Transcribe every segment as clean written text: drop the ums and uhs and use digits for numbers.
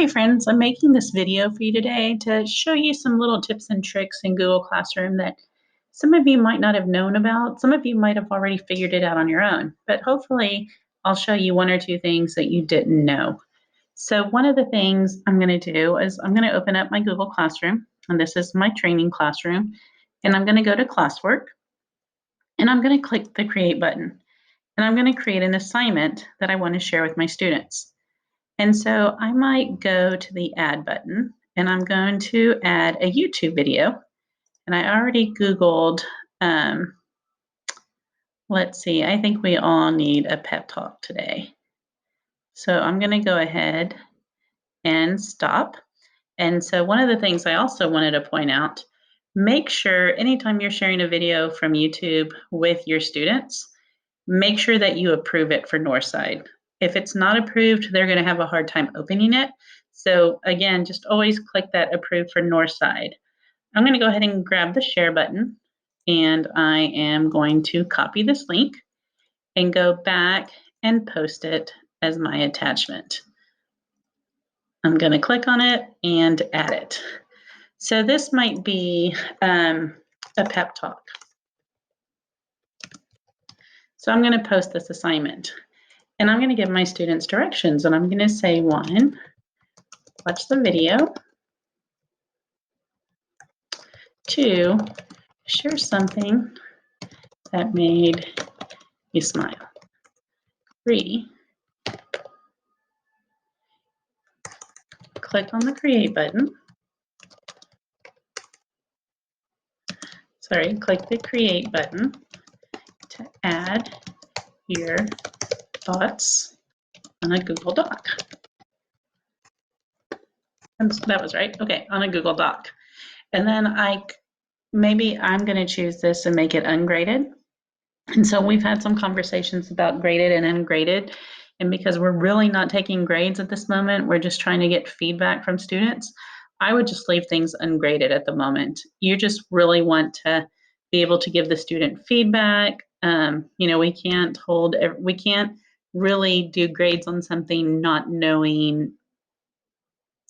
Hey friends, I'm making this video for you today to show you some little tips and tricks in Google Classroom that some of you might not have known about. Some of you might have already figured it out on your own, but hopefully I'll show you one or two things that you didn't know. So one of the things I'm going to do is I'm going to open up my Google Classroom, and this is my training classroom, and I'm going to go to classwork, and I'm going to click the create button, and I'm going to create an assignment that I want to share with my students. And so I might go to the add button, and I'm going to add a YouTube video. And I already Googled, let's see, I think we all need a pep talk today. So I'm going to go ahead and stop. And so one of the things I also wanted to point out, make sure anytime you're sharing a video from YouTube with your students, make sure that you approve it for Northside. If it's not approved, they're going to have a hard time opening it. So again, just always click that approve for Northside. I'm going to go ahead and grab the share button, and I am going to copy this link and go back and post it as my attachment. I'm going to click on it and add it. So this might be a pep talk. So I'm going to post this assignment. And I'm going to give my students directions, and I'm going to say, 1, watch the video. 2, share something that made you smile. 3, click on the create button. Click the create button to add your thoughts on a Google Doc. And that was right. Okay, on a Google Doc. And then maybe I'm going to choose this and make it ungraded. And so we've had some conversations about graded and ungraded. And because we're really not taking grades at this moment, we're just trying to get feedback from students. I would just leave things ungraded at the moment. You just really want to be able to give the student feedback. We can't really do grades on something not knowing.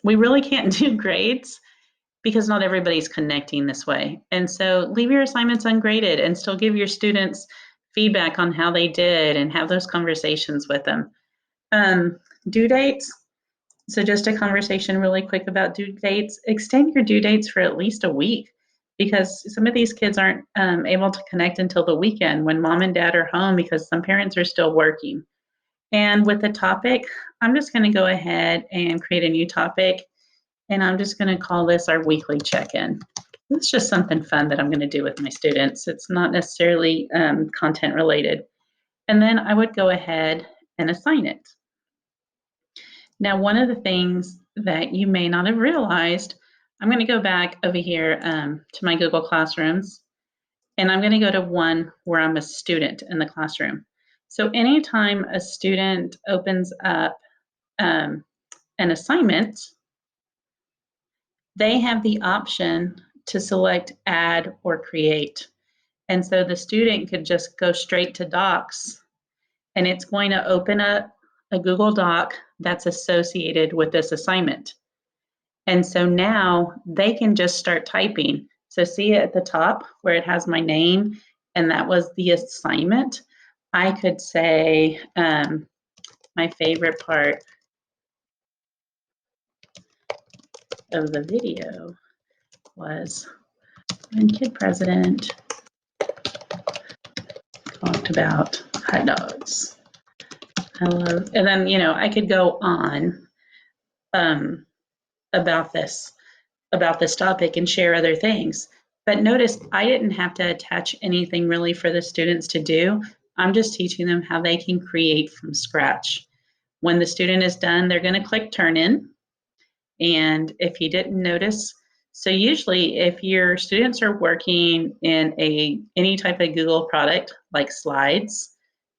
We really can't do grades because not everybody's connecting this way. And so leave your assignments ungraded and still give your students feedback on how they did and have those conversations with them. Due dates. So just a conversation really quick about due dates. Extend your due dates for at least a week, because some of these kids aren't able to connect until the weekend when mom and dad are home, because some parents are still working. And with the topic, I'm just going to go ahead and create a new topic. And I'm just going to call this our weekly check-in. It's just something fun that I'm going to do with my students. It's not necessarily content related. And then I would go ahead and assign it. Now, one of the things that you may not have realized, I'm going to go back over here to my Google Classrooms, and I'm going to go to one where I'm a student in the classroom. So anytime a student opens up an assignment, they have the option to select add or create. And so the student could just go straight to docs, and it's going to open up a Google Doc that's associated with this assignment. And so now they can just start typing. So see at the top where it has my name, and that was the assignment. I could say my favorite part of the video was when Kid President talked about hot dogs. And then, I could go on about this topic and share other things. But notice I didn't have to attach anything really for the students to do. I'm just teaching them how they can create from scratch. When the student is done, they're going to click turn in. And if you didn't notice, so usually if your students are working in any type of Google product like slides,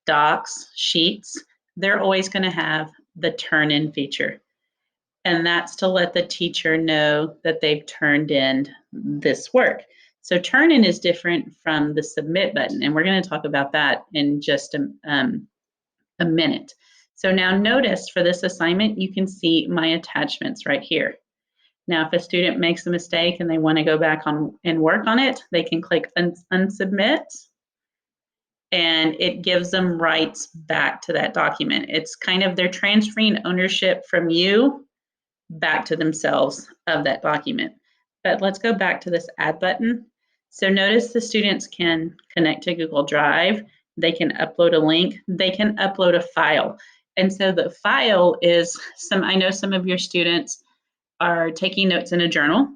docs, sheets, they're always going to have the turn in feature. And that's to let the teacher know that they've turned in this work. So turn in is different from the submit button, and we're going to talk about that in just a minute. So now notice for this assignment, you can see my attachments right here. Now, if a student makes a mistake and they want to go back on and work on it, they can click unsubmit, and it gives them rights back to that document. It's kind of they're transferring ownership from you back to themselves of that document. But let's go back to this add button. So notice the students can connect to Google Drive, they can upload a link, they can upload a file. And so the file is I know some of your students are taking notes in a journal,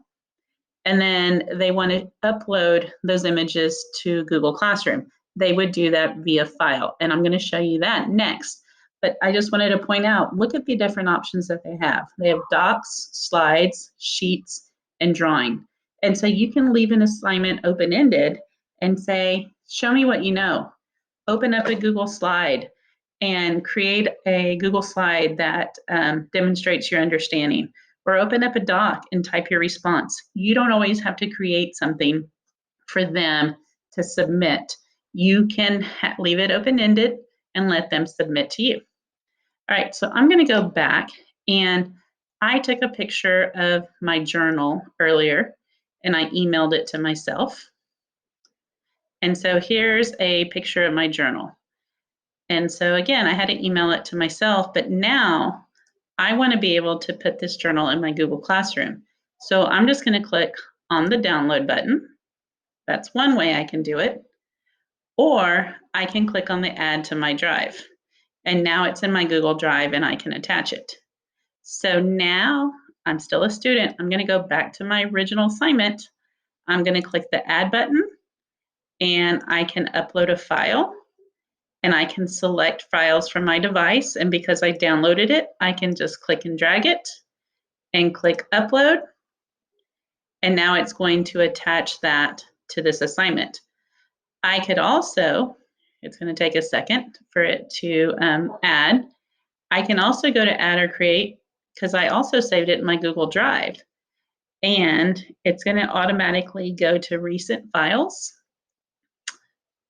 and then they want to upload those images to Google Classroom. They would do that via file, and I'm going to show you that next. But I just wanted to point out, look at the different options that they have. They have docs, slides, sheets, and drawing. And so you can leave an assignment open-ended and say, show me what you know. Open up a Google slide and create a Google slide that demonstrates your understanding. Or open up a doc and type your response. You don't always have to create something for them to submit. You can leave it open-ended and let them submit to you. All right, so I'm going to go back, and I took a picture of my journal earlier and I emailed it to myself. And so here's a picture of my journal. And so again, I had to email it to myself, but now I want to be able to put this journal in my Google Classroom. So I'm just going to click on the download button. That's one way I can do it. Or I can click on the add to my drive. And now it's in my Google Drive and I can attach it. So now I'm still a student. I'm going to go back to my original assignment. I'm going to click the add button, and I can upload a file. And I can select files from my device. And because I downloaded it, I can just click and drag it and click upload. And now it's going to attach that to this assignment. I could also, it's going to take a second for it to add. I can also go to add or create, because I also saved it in my Google Drive. And it's going to automatically go to recent files.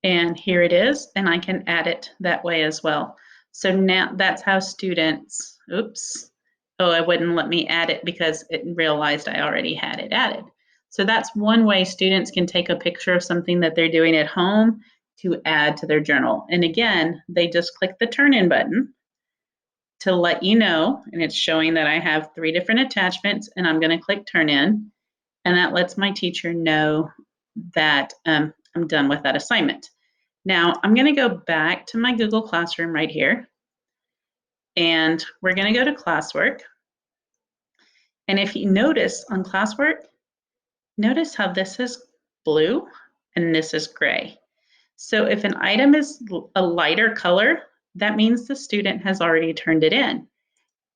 And here it is, and I can add it that way as well. So now that's how students, oops, oh, it wouldn't let me add it because it realized I already had it added. So that's one way students can take a picture of something that they're doing at home to add to their journal. And again, they just click the turn in button to let you know, and it's showing that I have 3 different attachments, and I'm going to click turn in, and that lets my teacher know that I'm done with that assignment. Now, I'm going to go back to my Google Classroom right here, and we're going to go to classwork. And if you notice on classwork, notice how this is blue and this is gray. So if an item is a lighter color, that means the student has already turned it in.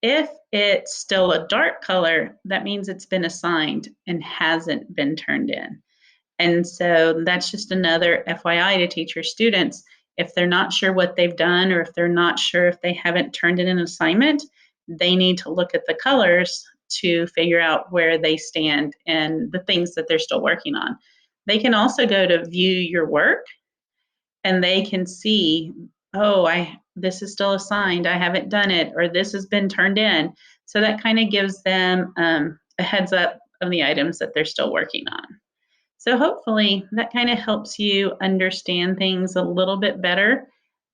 If it's still a dark color, that means it's been assigned and hasn't been turned in. And so that's just another FYI to teach your students. If they're not sure what they've done, or if they're not sure if they haven't turned in an assignment, they need to look at the colors to figure out where they stand and the things that they're still working on. They can also go to view your work, and they can see, oh, this is still assigned, I haven't done it, or this has been turned in. So that kind of gives them a heads up of the items that they're still working on. So hopefully that kind of helps you understand things a little bit better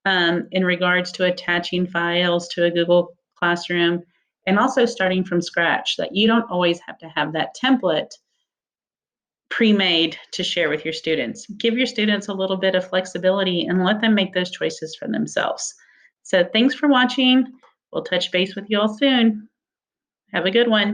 in regards to attaching files to a Google Classroom, and also starting from scratch, that you don't always have to have that template pre-made to share with your students. Give your students a little bit of flexibility and let them make those choices for themselves. So thanks for watching. We'll touch base with you all soon. Have a good one.